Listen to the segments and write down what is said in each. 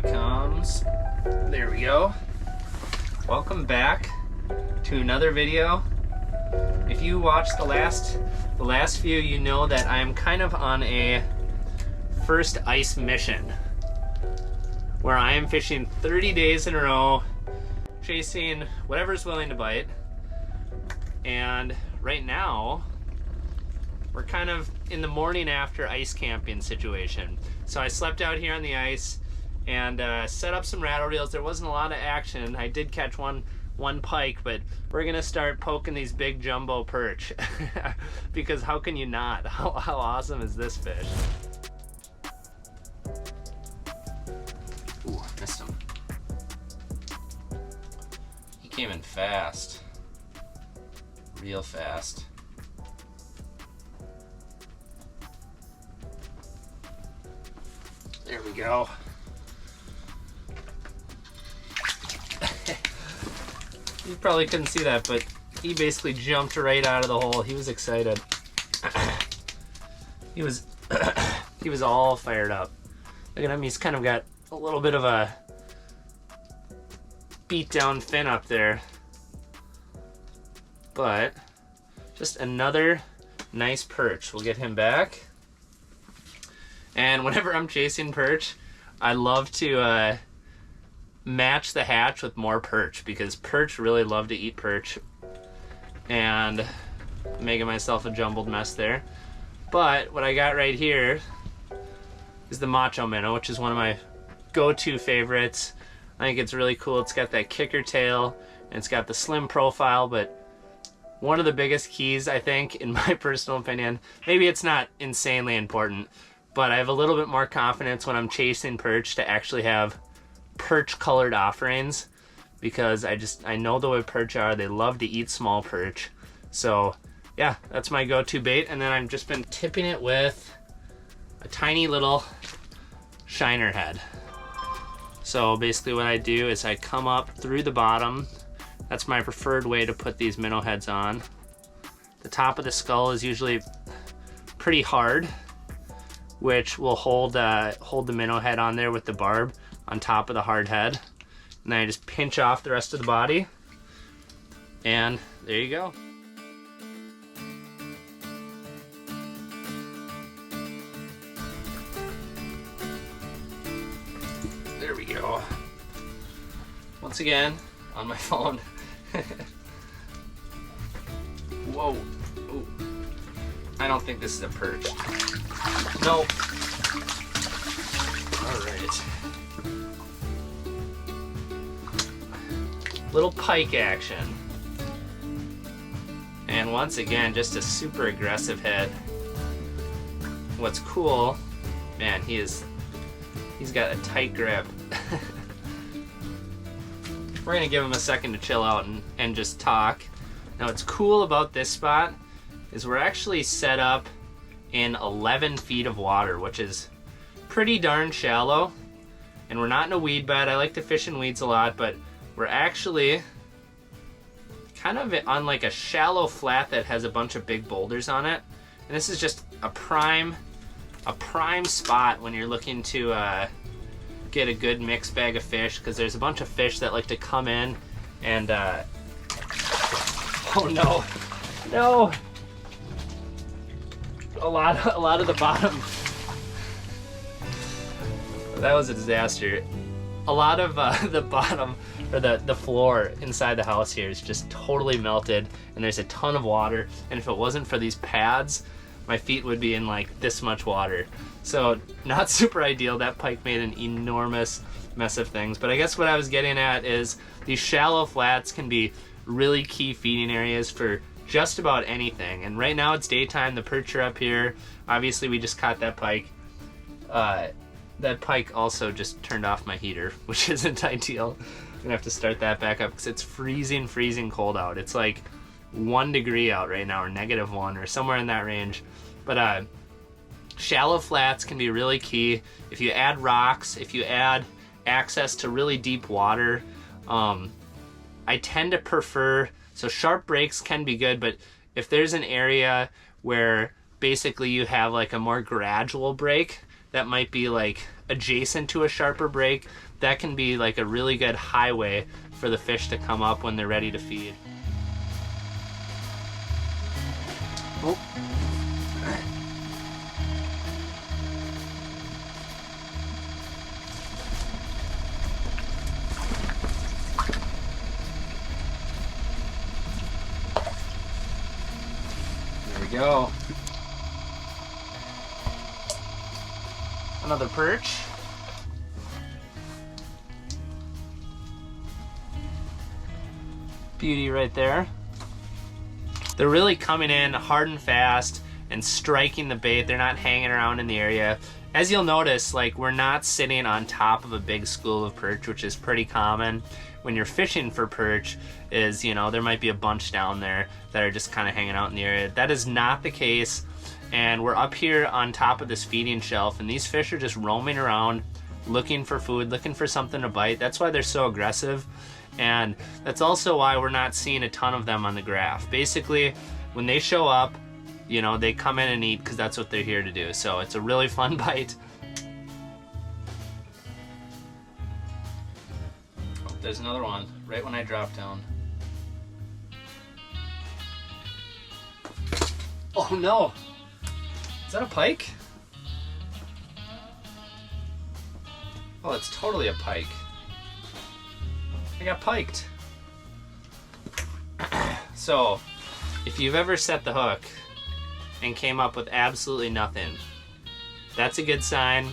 he comes. There we go. Welcome back to another video. If you watched the last few, you know that I'm kind of on a first ice mission where I am fishing 30 days in a row, chasing whatever's willing to bite. And right now, we're kind of in the morning after ice camping situation. So I slept out here on the ice and set up some rattle reels. There wasn't a lot of action. I did catch one pike, but we're gonna start poking these big jumbo perch because how can you not? How awesome is this fish? Ooh, missed him. He came in fast, real fast. There we go. You probably couldn't see that, but he basically jumped right out of the hole. He was excited. He was all fired up. Look at him, he's kind of got a little bit of a beat down fin up there. But just another nice perch. We'll get him back. And whenever I'm chasing perch, I love to match the hatch with more perch because perch really love to eat perch. And I'm making myself a jumbled mess there. But what I got right here is the macho minnow, which is one of my go-to favorites. I think it's really cool. It's got that kicker tail and it's got the slim profile, but one of the biggest keys, I think, in my personal opinion, maybe it's not insanely important, but I have a little bit more confidence when I'm chasing perch to actually have perch colored offerings because I know the way perch are. They love to eat small perch. So yeah, that's my go-to bait. And then I've just been tipping it with a tiny little shiner head. So basically what I do is I come up through the bottom. That's my preferred way to put these minnow heads on. The top of the skull is usually pretty hard, which will hold the minnow head on there with the barb on top of the hard head. And then I just pinch off the rest of the body. And there you go. There we go. Once again, on my phone. Whoa. Ooh. I don't think this is a perch. Nope. All right. Little pike action. And once again, just a super aggressive head. What's cool, man, he's got a tight grip. We're gonna give him a second to chill out and just talk. Now what's cool about this spot is we're actually set up in 11 feet of water, which is pretty darn shallow. And we're not in a weed bed. I like to fish in weeds a lot, but we're actually kind of on like a shallow flat that has a bunch of big boulders on it. And this is just a prime spot when you're looking to get a good mixed bag of fish, because there's a bunch of fish that like to come in and oh no, a lot of the bottom. That was a disaster. A lot of the bottom, or the floor inside the house here is just totally melted, and there's a ton of water, and if it wasn't for these pads, my feet would be in like this much water. So not super ideal. That pike made an enormous mess of things. But I guess what I was getting at is these shallow flats can be really key feeding areas for just about anything. And right now it's daytime, the perch are up here. Obviously we just caught that pike. That pike also just turned off my heater, which isn't ideal. I'm gonna have to start that back up because it's freezing cold out. It's like 1 degree out right now, or -1, or somewhere in that range. But shallow flats can be really key. If you add rocks, if you add access to really deep water, I tend to prefer, so sharp breaks can be good, but if there's an area where basically you have like a more gradual break, that might be like adjacent to a sharper break, that can be like a really good highway for the fish to come up when they're ready to feed. Oh. There we go. Another perch. Beauty right there. They're really coming in hard and fast and striking the bait. They're not hanging around in the area. As you'll notice, like, we're not sitting on top of a big school of perch, which is pretty common when you're fishing for perch. Is, you know, there might be a bunch down there that are just kind of hanging out in the area. That is not the case, and we're up here on top of this feeding shelf, and these fish are just roaming around looking for food, looking for something to bite. That's why they're so aggressive, and that's also why we're not seeing a ton of them on the graph. Basically, when they show up, you know, they come in and eat because that's what they're here to do. So it's a really fun bite. Oh, there's another one right when I drop down. Oh no! Is that a pike? Oh, it's totally a pike. I got piked. So, if you've ever set the hook and came up with absolutely nothing, that's a good sign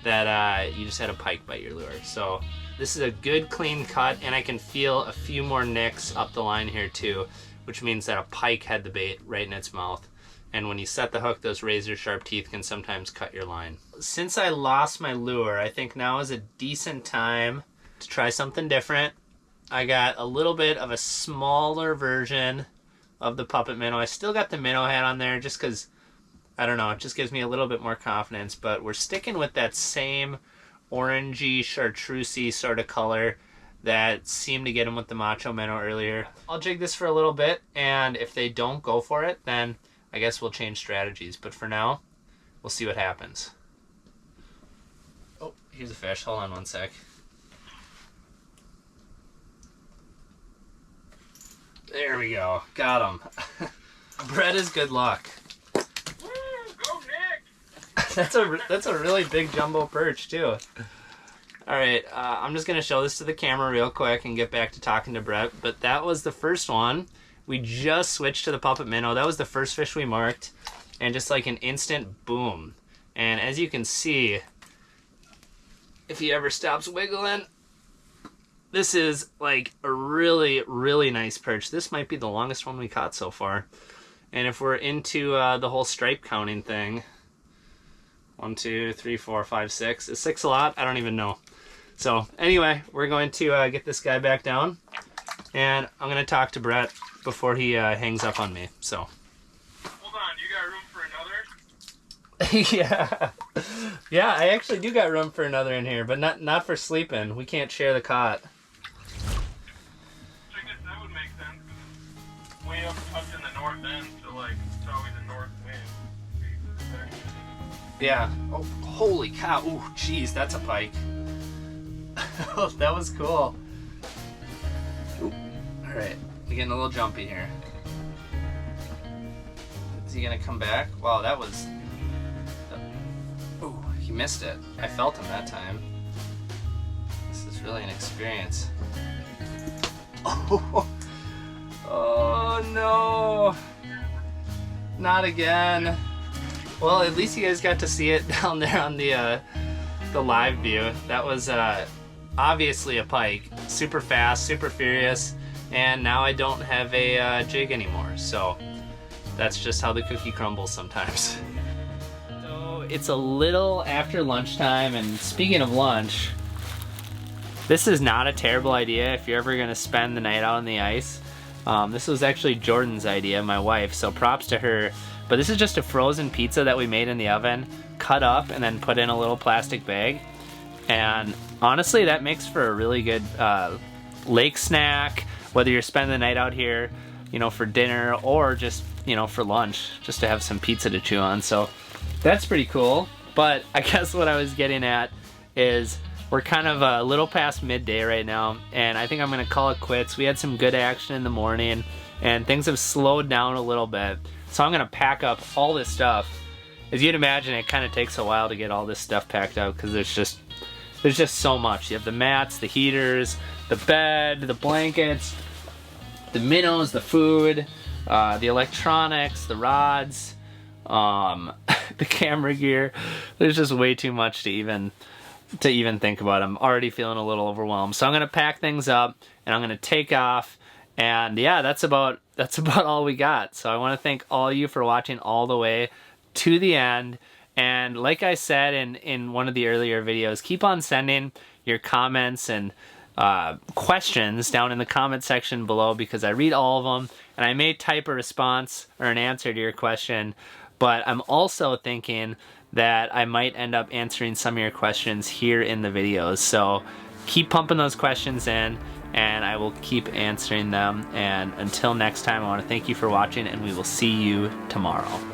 that you just had a pike bite your lure. So this is a good clean cut, and I can feel a few more nicks up the line here too, which means that a pike had the bait right in its mouth. And when you set the hook, those razor sharp teeth can sometimes cut your line. Since I lost my lure, I think now is a decent time to try something different. I got a little bit of a smaller version of the puppet minnow. I still got the minnow head on there just because, I don't know, it just gives me a little bit more confidence, but we're sticking with that same orangey chartreusey sort of color that seemed to get him with the macho minnow earlier. I'll jig this for a little bit, and if they don't go for it, then I guess we'll change strategies, but for now, we'll see what happens. Oh, here's a fish. Hold on one sec. There we go. Got him. Bread is good luck. Woo, go Nick! That's a really big jumbo perch too. All right, I'm just gonna show this to the camera real quick and get back to talking to Brett. But that was the first one. We just switched to the puppet minnow. That was the first fish we marked, and just like an instant boom. And as you can see, if he ever stops wiggling, this is like a really, really nice perch. This might be the longest one we caught so far. And if we're into the whole stripe counting thing, 1, 2, 3, 4, 5, 6. Is 6 a lot? I don't even know. So anyway, we're going to get this guy back down, and I'm going to talk to Brett before he hangs up on me. So. Hold on, you got room for another? Yeah, I actually do got room for another in here, but not for sleeping. We can't share the cot. I guess that would make sense, because it's way up in the north end, so like, it's always a north wind. Yeah. Oh, holy cow. Ooh, jeez, that's a pike. That was cool. Ooh. All right, we're getting a little jumpy here. Is he gonna come back? Wow, that was... Ooh, he missed it. I felt him that time. This is really an experience. Oh, oh no. Not again. Well, at least you guys got to see it down there on the live view. That was obviously a pike. Super fast, super furious, and now I don't have a jig anymore. So that's just how the cookie crumbles sometimes. So it's a little after lunchtime, and speaking of lunch, this is not a terrible idea if you're ever gonna spend the night out on the ice. This was actually Jordan's idea, my wife, so props to her. But this is just a frozen pizza that we made in the oven, cut up and then put in a little plastic bag. And honestly, that makes for a really good lake snack, whether you're spending the night out here, you know, for dinner, or just, you know, for lunch, just to have some pizza to chew on. So that's pretty cool. But I guess what I was getting at is we're kind of a little past midday right now, and I think I'm gonna call it quits. We had some good action in the morning, and things have slowed down a little bit. So I'm gonna pack up all this stuff. As you'd imagine, it kind of takes a while to get all this stuff packed up because there's just so much. You have the mats, the heaters, the bed, the blankets, the minnows, the food, the electronics, the rods, the camera gear. There's just way too much to even think about. I'm already feeling a little overwhelmed. So I'm gonna pack things up and I'm gonna take off. And yeah, that's about all we got. So I want to thank all of you for watching all the way to the end. And like I said in one of the earlier videos, keep on sending your comments and questions down in the comment section below, because I read all of them, and I may type a response or an answer to your question. But I'm also thinking that I might end up answering some of your questions here in the videos. So keep pumping those questions in, and I will keep answering them. And until next time, I want to thank you for watching, and we will see you tomorrow.